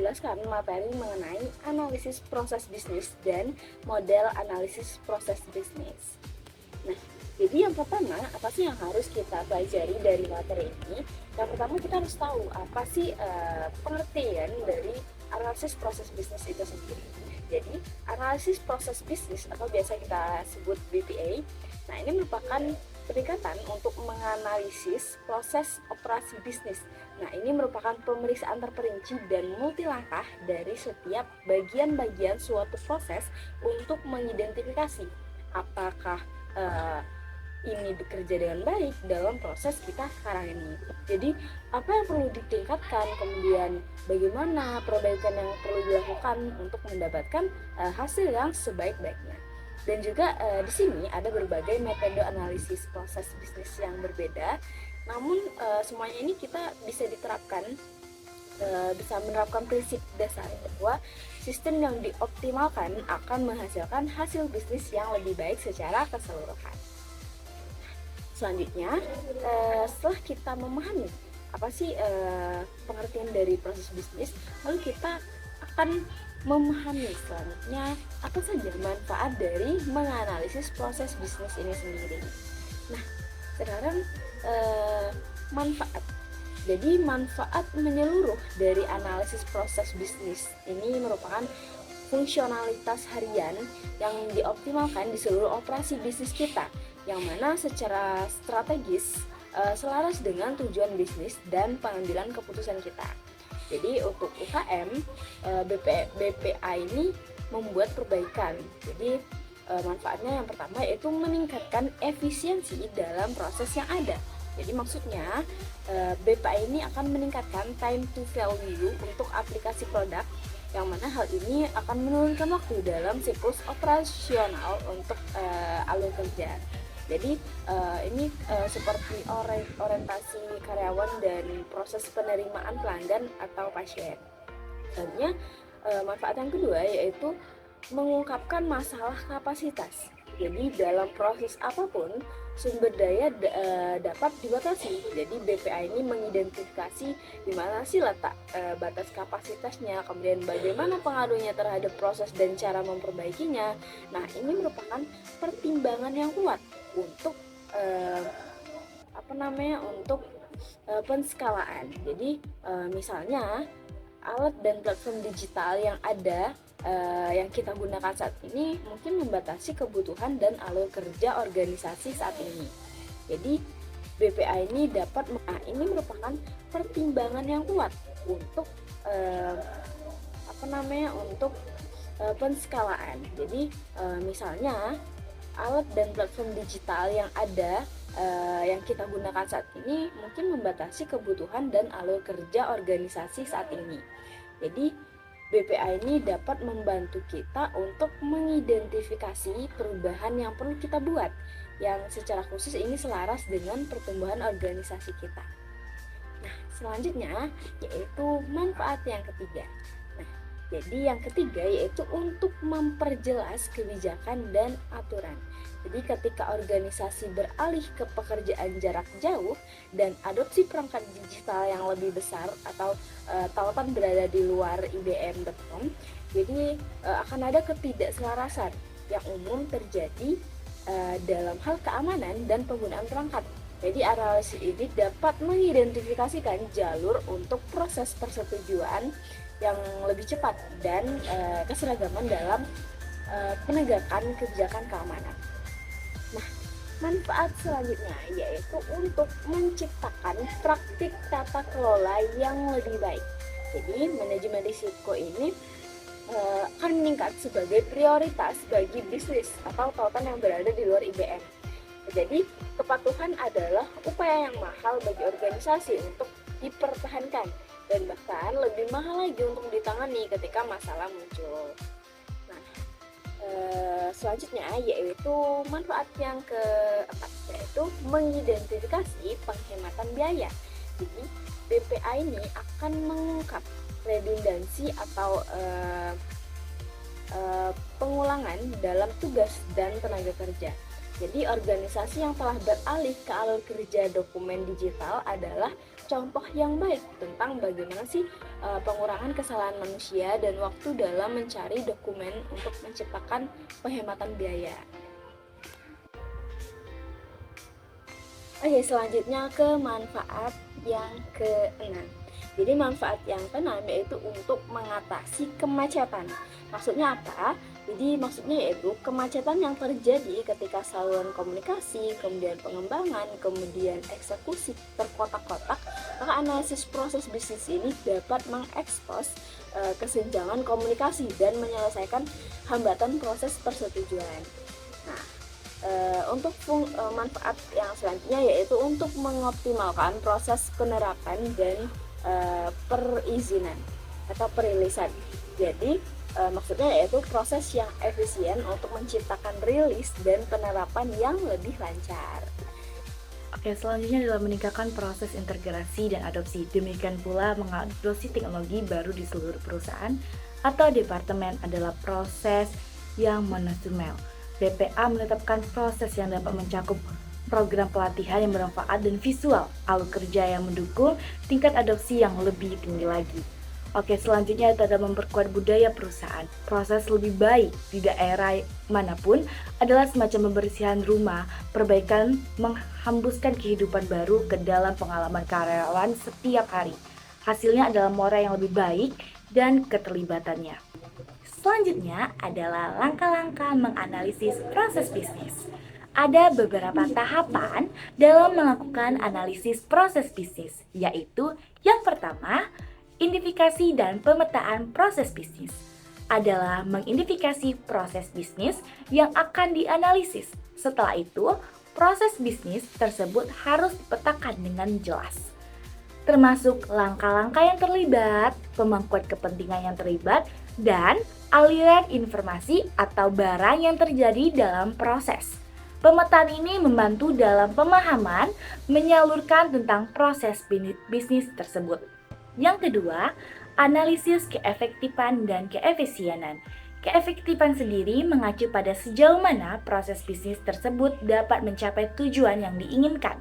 menjelaskan materi mengenai analisis proses bisnis dan model analisis proses bisnis. Nah, jadi yang pertama, apa sih yang harus kita pelajari dari materi ini? Yang pertama, kita harus tahu apa sih pengertian dari analisis proses bisnis itu sendiri. Jadi, analisis proses bisnis atau biasa kita sebut BPA, nah ini merupakan pendekatan untuk menganalisis proses operasi bisnis. Nah, ini merupakan pemeriksaan terperinci dan multilangkah dari setiap bagian-bagian suatu proses untuk mengidentifikasi apakah ini bekerja dengan baik dalam proses kita sekarang ini. Jadi, apa yang perlu ditingkatkan, kemudian bagaimana perbaikan yang perlu dilakukan untuk mendapatkan hasil yang sebaik-baiknya. Dan juga di sini ada berbagai metode analisis proses bisnis yang berbeda. Namun semuanya ini kita bisa diterapkan, bisa menerapkan prinsip dasar bahwa sistem yang dioptimalkan akan menghasilkan hasil bisnis yang lebih baik secara keseluruhan. Selanjutnya, setelah kita memahami apa sih pengertian dari proses bisnis, lalu kita akan memahami selanjutnya apa saja manfaat dari menganalisis proses bisnis ini sendiri. Nah, sekarang manfaat. Jadi manfaat menyeluruh dari analisis proses bisnis ini merupakan fungsionalitas harian yang dioptimalkan di seluruh operasi bisnis kita, yang mana secara strategis selaras dengan tujuan bisnis dan pengambilan keputusan kita. Jadi untuk UKM, BPA ini membuat perbaikan. Jadi manfaatnya yang pertama yaitu meningkatkan efisiensi dalam proses yang ada. Jadi maksudnya BPA ini akan meningkatkan time to value untuk aplikasi produk, yang mana hal ini akan menurunkan waktu dalam siklus operasional untuk alur kerja. Jadi ini seperti orientasi karyawan dan proses penerimaan pelanggan atau pasien. Selanjutnya manfaat yang kedua yaitu mengungkapkan masalah kapasitas. Jadi dalam proses apapun sumber daya dapat dibatasi. Jadi BPA ini mengidentifikasi di mana sih letak batas kapasitasnya, kemudian bagaimana pengaruhnya terhadap proses dan cara memperbaikinya. Nah, ini merupakan pertimbangan yang kuat untuk penskalaan. Jadi misalnya alat dan platform digital yang ada yang kita gunakan saat ini mungkin membatasi kebutuhan dan alur kerja organisasi saat ini. Jadi BPA ini ini merupakan pertimbangan yang kuat untuk penskalaan. Jadi misalnya alat dan platform digital yang ada yang kita gunakan saat ini mungkin membatasi kebutuhan dan alur kerja organisasi saat ini. Jadi BPA ini dapat membantu kita untuk mengidentifikasi perubahan yang perlu kita buat, yang secara khusus ini selaras dengan pertumbuhan organisasi kita. Nah, selanjutnya yaitu manfaat yang ketiga. Nah, jadi yang ketiga yaitu untuk memperjelas kebijakan dan aturan. Jadi ketika organisasi beralih ke pekerjaan jarak jauh dan adopsi perangkat digital yang lebih besar atau tautan berada di luar IBM.com, jadi akan ada ketidakselarasan yang umum terjadi dalam hal keamanan dan penggunaan perangkat. Jadi analisis ini dapat mengidentifikasikan jalur untuk proses persetujuan yang lebih cepat dan keseragaman dalam penegakan kebijakan keamanan. Nah, manfaat selanjutnya yaitu untuk menciptakan praktik tata kelola yang lebih baik. Jadi manajemen risiko ini akan meningkat sebagai prioritas bagi bisnis atau tautan yang berada di luar IBM. Jadi kepatuhan adalah upaya yang mahal bagi organisasi untuk dipertahankan dan bahkan lebih mahal lagi untuk ditangani ketika masalah muncul. Selanjutnya yaitu manfaat yang keempat yaitu mengidentifikasi penghematan biaya. Jadi BPA ini akan mengungkap redundansi atau pengulangan dalam tugas dan tenaga kerja. Jadi organisasi yang telah beralih ke alur kerja dokumen digital adalah contoh yang baik tentang bagaimana sih pengurangan kesalahan manusia dan waktu dalam mencari dokumen untuk menciptakan penghematan biaya. Oke, selanjutnya ke manfaat yang keenam. Jadi manfaat yang keenam yaitu untuk mengatasi kemacetan. Maksudnya apa? Jadi maksudnya yaitu kemacetan yang terjadi ketika saluran komunikasi, kemudian pengembangan, kemudian eksekusi terkotak-kotak, maka analisis proses bisnis ini dapat mengekspos kesenjangan komunikasi dan menyelesaikan hambatan proses persetujuan. Nah, untuk manfaat yang selanjutnya yaitu untuk mengoptimalkan proses penerapan dan perizinan atau perilisan. Jadi maksudnya yaitu proses yang efisien untuk menciptakan rilis dan penerapan yang lebih lancar. Oke, selanjutnya adalah meningkatkan proses integrasi dan adopsi. Demikian pula mengadopsi teknologi baru di seluruh perusahaan atau departemen adalah proses yang manajemen. BPA menetapkan proses yang dapat mencakup program pelatihan yang bermanfaat dan visual, alur kerja yang mendukung tingkat adopsi yang lebih tinggi lagi. Oke, selanjutnya adalah memperkuat budaya perusahaan. Proses lebih baik di daerah manapun adalah semacam pembersihan rumah, perbaikan menghembuskan kehidupan baru ke dalam pengalaman karyawan setiap hari. Hasilnya adalah moral yang lebih baik dan keterlibatannya. Selanjutnya adalah langkah-langkah menganalisis proses bisnis. Ada beberapa tahapan dalam melakukan analisis proses bisnis, yaitu yang pertama, identifikasi dan pemetaan proses bisnis. Adalah mengidentifikasi proses bisnis yang akan dianalisis. Setelah itu, proses bisnis tersebut harus dipetakan dengan jelas, termasuk langkah-langkah yang terlibat, pemangkuan kepentingan yang terlibat, dan aliran informasi atau barang yang terjadi dalam proses. Pemetaan ini membantu dalam pemahaman menyalurkan tentang proses bisnis tersebut. Yang kedua, analisis keefektifan dan keefisienan. Keefektifan sendiri mengacu pada sejauh mana proses bisnis tersebut dapat mencapai tujuan yang diinginkan.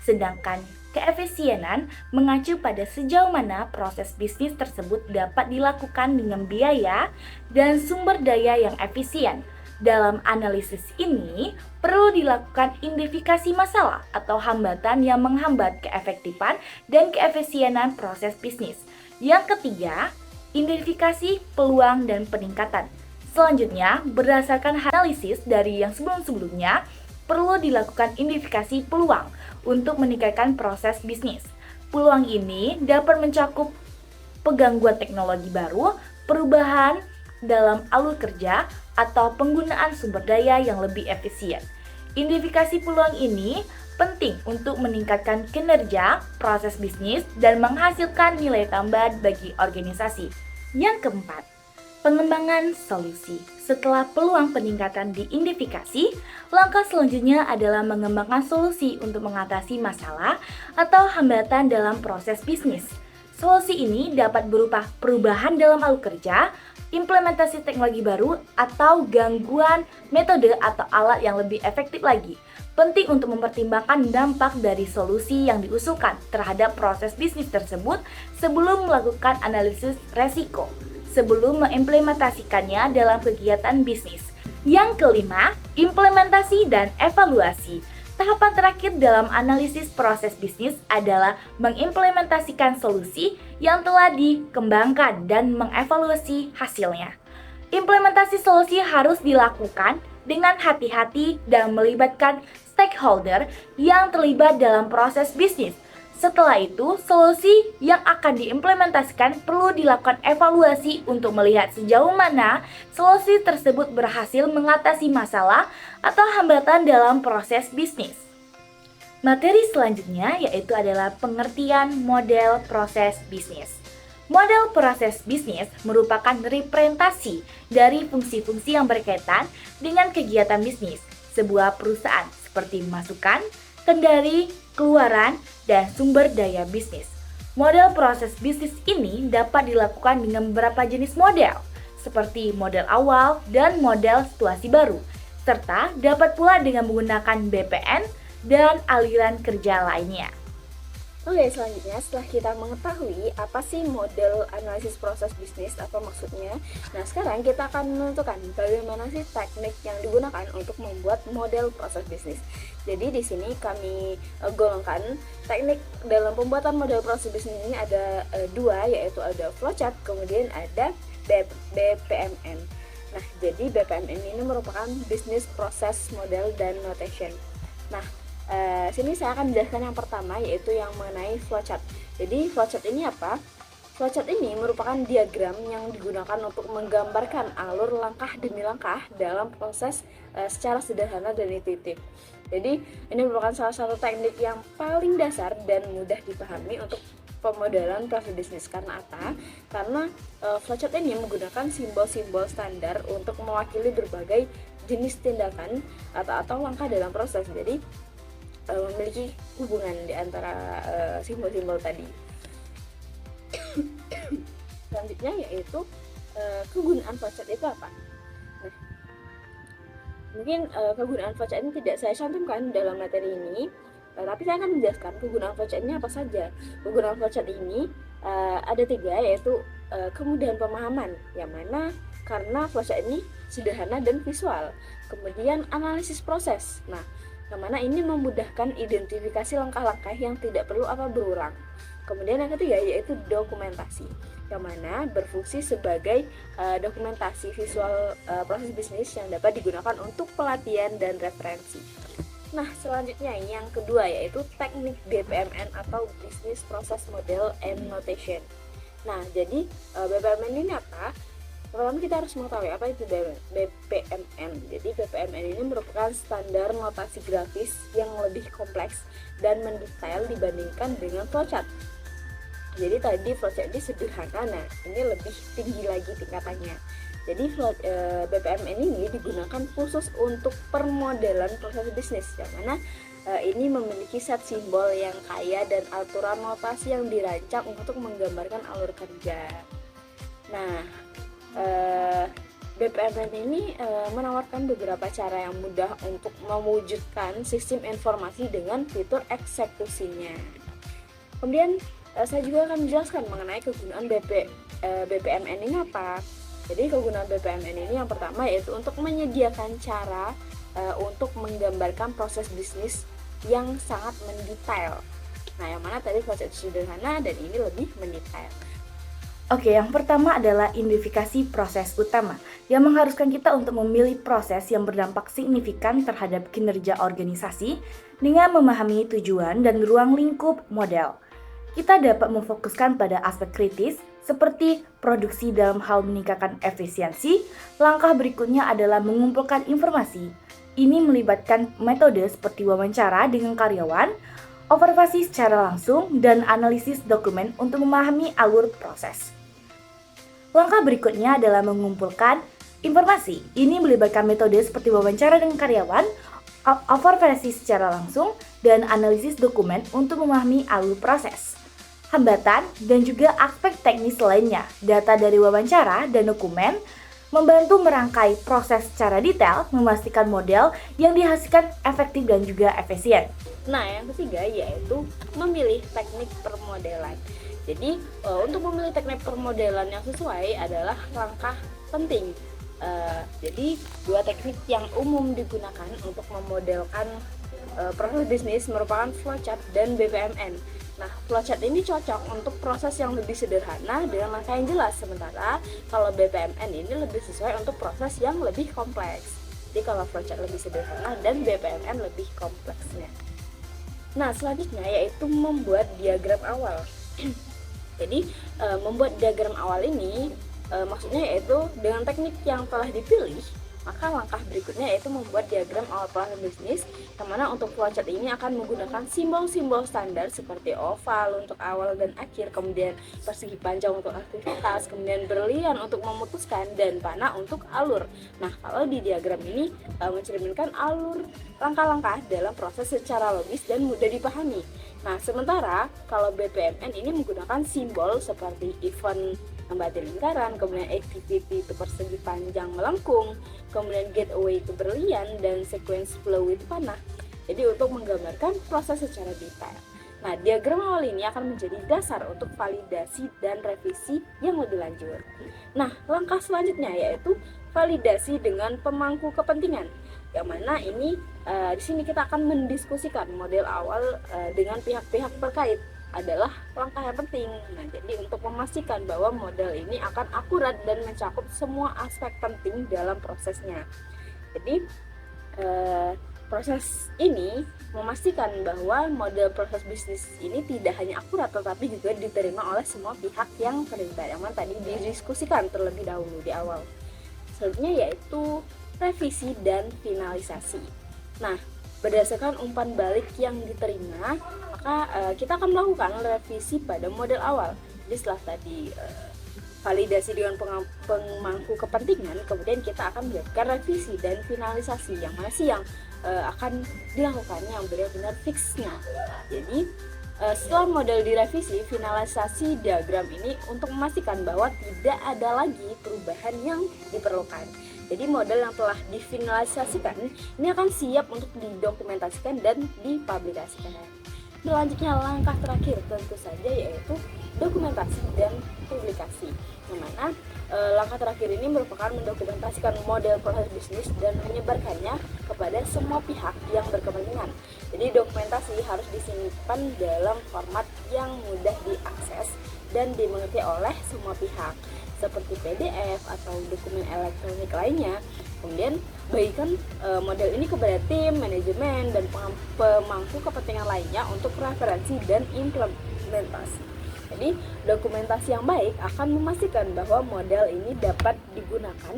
Sedangkan keefisienan mengacu pada sejauh mana proses bisnis tersebut dapat dilakukan dengan biaya dan sumber daya yang efisien. Dalam analisis ini, perlu dilakukan identifikasi masalah atau hambatan yang menghambat keefektifan dan keefisienan proses bisnis. Yang ketiga, identifikasi peluang dan peningkatan. Selanjutnya, berdasarkan analisis dari yang sebelum-sebelumnya, perlu dilakukan identifikasi peluang untuk meningkatkan proses bisnis. Peluang ini dapat mencakup penggangguan teknologi baru, perubahan dalam alur kerja, atau penggunaan sumber daya yang lebih efisien. Identifikasi peluang ini penting untuk meningkatkan kinerja proses bisnis dan menghasilkan nilai tambah bagi organisasi. Yang keempat, pengembangan solusi. Setelah peluang peningkatan diidentifikasi, langkah selanjutnya adalah mengembangkan solusi untuk mengatasi masalah atau hambatan dalam proses bisnis. Solusi ini dapat berupa perubahan dalam alur kerja, implementasi teknologi baru, atau gangguan metode atau alat yang lebih efektif lagi. Penting untuk mempertimbangkan dampak dari solusi yang diusulkan terhadap proses bisnis tersebut sebelum melakukan analisis resiko, sebelum mengimplementasikannya dalam kegiatan bisnis. Yang kelima, implementasi dan evaluasi. Tahapan terakhir dalam analisis proses bisnis adalah mengimplementasikan solusi yang telah dikembangkan dan mengevaluasi hasilnya. Implementasi solusi harus dilakukan dengan hati-hati dan melibatkan stakeholder yang terlibat dalam proses bisnis. Setelah itu, solusi yang akan diimplementasikan perlu dilakukan evaluasi untuk melihat sejauh mana solusi tersebut berhasil mengatasi masalah atau hambatan dalam proses bisnis. Materi selanjutnya yaitu adalah pengertian model proses bisnis. Model proses bisnis merupakan representasi dari fungsi-fungsi yang berkaitan dengan kegiatan bisnis sebuah perusahaan seperti masukan, kendali, keluaran, dan sumber daya bisnis. Model proses bisnis ini dapat dilakukan dengan beberapa jenis model, seperti model awal dan model situasi baru, serta dapat pula dengan menggunakan BPN dan aliran kerja lainnya. Oke, selanjutnya setelah kita mengetahui apa sih model analisis proses bisnis, apa maksudnya. Nah, sekarang kita akan menentukan bagaimana sih teknik yang digunakan untuk membuat model proses bisnis. Jadi di sini kami golongkan teknik dalam pembuatan model proses bisnis ini ada dua, yaitu ada flowchart, kemudian ada BPMN. Nah, jadi BPMN ini merupakan business process model dan notation. Nah, sini saya akan menjelaskan yang pertama, yaitu yang mengenai flowchart. Jadi flowchart ini apa? Flowchart ini merupakan diagram yang digunakan untuk menggambarkan alur langkah demi langkah dalam proses secara sederhana dan intuitif. Jadi ini merupakan salah satu teknik yang paling dasar dan mudah dipahami untuk pemodelan proses bisnis. Karena apa? Karena flowchart ini menggunakan simbol-simbol standar untuk mewakili berbagai jenis tindakan atau langkah dalam proses. Jadi memiliki hubungan di antara simbol-simbol tadi. Selanjutnya yaitu kegunaan flowchart itu apa? Nah, mungkin kegunaan flowchart ini tidak saya cantumkan dalam materi ini, tapi saya akan menjelaskan kegunaan flowchart ini apa saja. Kegunaan flowchart ini ada tiga, yaitu kemudahan pemahaman, yang mana karena flowchart ini sederhana dan visual. Kemudian analisis proses. Nah, yang mana ini memudahkan identifikasi langkah-langkah yang tidak perlu atau berulang. Kemudian yang ketiga yaitu dokumentasi, yang mana berfungsi sebagai dokumentasi visual proses bisnis yang dapat digunakan untuk pelatihan dan referensi. Nah, selanjutnya yang kedua yaitu teknik BPMN atau Business Process Model and Notation. Nah, jadi BPMN ini apa? Pertama kita harus mengetahui apa itu BPMN. Jadi BPMN ini merupakan standar notasi grafis yang lebih kompleks dan mendetail dibandingkan dengan flowchart. Jadi tadi flowchart ini sederhana, nah ini lebih tinggi lagi tingkatannya. Jadi BPMN ini digunakan khusus untuk permodelan proses bisnis, yang mana ini memiliki set simbol yang kaya dan aturan notasi yang dirancang untuk menggambarkan alur kerja. Nah, BPMN ini menawarkan beberapa cara yang mudah untuk mewujudkan sistem informasi dengan fitur eksekusinya. Kemudian saya juga akan menjelaskan mengenai kegunaan BPMN ini apa. Jadi kegunaan BPMN ini yang pertama yaitu untuk menyediakan cara untuk menggambarkan proses bisnis yang sangat mendetail. Nah, yang mana tadi proses sederhana dan ini lebih mendetail. Oke, yang pertama adalah identifikasi proses utama yang mengharuskan kita untuk memilih proses yang berdampak signifikan terhadap kinerja organisasi dengan memahami tujuan dan ruang lingkup model. Kita dapat memfokuskan pada aspek kritis seperti produksi dalam hal meningkatkan efisiensi. Langkah berikutnya adalah mengumpulkan informasi. Ini melibatkan metode seperti wawancara dengan karyawan, observasi secara langsung, dan analisis dokumen untuk memahami alur proses. Langkah berikutnya adalah mengumpulkan informasi. Ini melibatkan metode seperti wawancara dengan karyawan, observasi secara langsung, dan analisis dokumen untuk memahami alur proses. Hambatan dan juga aspek teknis lainnya, data dari wawancara dan dokumen, membantu merangkai proses secara detail, memastikan model yang dihasilkan efektif dan juga efisien. Nah, yang ketiga yaitu memilih teknik permodelan. Jadi untuk memilih teknik permodelan yang sesuai adalah langkah penting. Jadi dua teknik yang umum digunakan untuk memodelkan proses bisnis merupakan flowchart dan BPMN. Nah, flowchart ini cocok untuk proses yang lebih sederhana dengan langkah yang jelas, sementara kalau BPMN ini lebih sesuai untuk proses yang lebih kompleks. Jadi kalau flowchart lebih sederhana dan BPMN lebih kompleksnya. Nah, selanjutnya yaitu membuat diagram awal. Jadi membuat diagram awal ini maksudnya yaitu dengan teknik yang telah dipilih, maka langkah berikutnya yaitu membuat diagram awal proses bisnis, yang mana untuk flowchart ini akan menggunakan simbol-simbol standar seperti oval untuk awal dan akhir, kemudian persegi panjang untuk aktivitas, kemudian berlian untuk memutuskan, dan panah untuk alur. Nah, kalau di diagram ini mencerminkan alur langkah-langkah dalam proses secara logis dan mudah dipahami. Nah, sementara kalau BPMN ini menggunakan simbol seperti event membati lingkaran, kemudian activity itu persegi panjang melengkung, kemudian gateway itu berlian, dan sequence flow itu panah. Jadi untuk menggambarkan proses secara detail. Nah, diagram awal ini akan menjadi dasar untuk validasi dan revisi yang lebih lanjut. Nah, langkah selanjutnya yaitu validasi dengan pemangku kepentingan. Yang mana ini di sini kita akan mendiskusikan model awal dengan pihak-pihak terkait adalah langkah yang penting. Nah, jadi untuk memastikan bahwa model ini akan akurat dan mencakup semua aspek penting dalam prosesnya. Jadi proses ini memastikan bahwa model proses bisnis ini tidak hanya akurat tetapi juga diterima oleh semua pihak yang terlibat, yang tadi didiskusikan terlebih dahulu di awal. Selanjutnya yaitu revisi dan finalisasi. Nah, berdasarkan umpan balik yang diterima, maka kita akan melakukan revisi pada model awal. Jadi setelah tadi validasi dengan pemangku kepentingan, kemudian kita akan melakukan revisi dan finalisasi yang mana sih yang akan dilakukan yang benar-benar fixnya. Jadi setelah model direvisi, finalisasi diagram ini untuk memastikan bahwa tidak ada lagi perubahan yang diperlukan. Jadi model yang telah difinalisasikan ini akan siap untuk didokumentasikan dan dipublikasikan. Selanjutnya langkah terakhir tentu saja yaitu dokumentasi dan publikasi. Yang mana langkah terakhir ini merupakan mendokumentasikan model proses bisnis dan menyebarkannya kepada semua pihak yang berkepentingan. Jadi dokumentasi harus disimpan dalam format yang mudah diakses dan dimengerti oleh semua pihak seperti PDF atau dokumen elektronik lainnya. Kemudian bagikan model ini kepada tim, manajemen, dan pemangku kepentingan lainnya untuk referensi dan implementasi. Jadi dokumentasi yang baik akan memastikan bahwa model ini dapat digunakan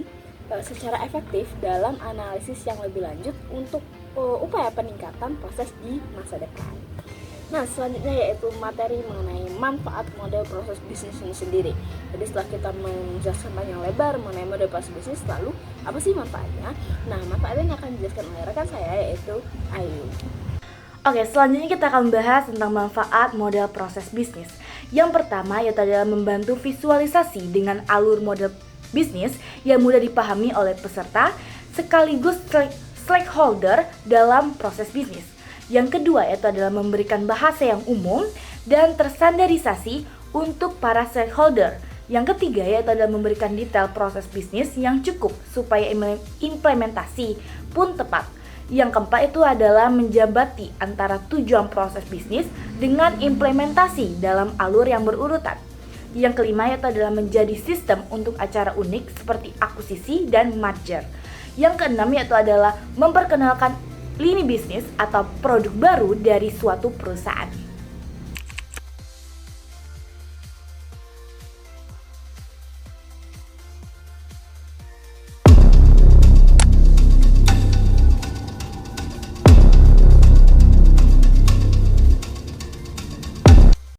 secara efektif dalam analisis yang lebih lanjut untuk upaya peningkatan proses di masa depan. Nah, selanjutnya yaitu materi mengenai manfaat model proses bisnis ini sendiri. Jadi setelah kita menjelaskan panjang lebar mengenai model proses bisnis, lalu apa sih manfaatnya? Nah, manfaatnya akan dijelaskan oleh rekan saya yaitu Ayu. Oke, selanjutnya kita akan bahas tentang manfaat model proses bisnis. Yang pertama yaitu adalah membantu visualisasi dengan alur model bisnis yang mudah dipahami oleh peserta sekaligus stakeholder dalam proses bisnis. Yang kedua yaitu adalah memberikan bahasa yang umum dan terstandarisasi untuk para stakeholder. Yang ketiga yaitu adalah memberikan detail proses bisnis yang cukup supaya implementasi pun tepat. Yang keempat itu adalah menjambati antara tujuan proses bisnis dengan implementasi dalam alur yang berurutan. Yang kelima yaitu adalah menjadi sistem untuk acara unik seperti akuisisi dan merger. Yang keenam yaitu adalah memperkenalkan lini bisnis atau produk baru dari suatu perusahaan.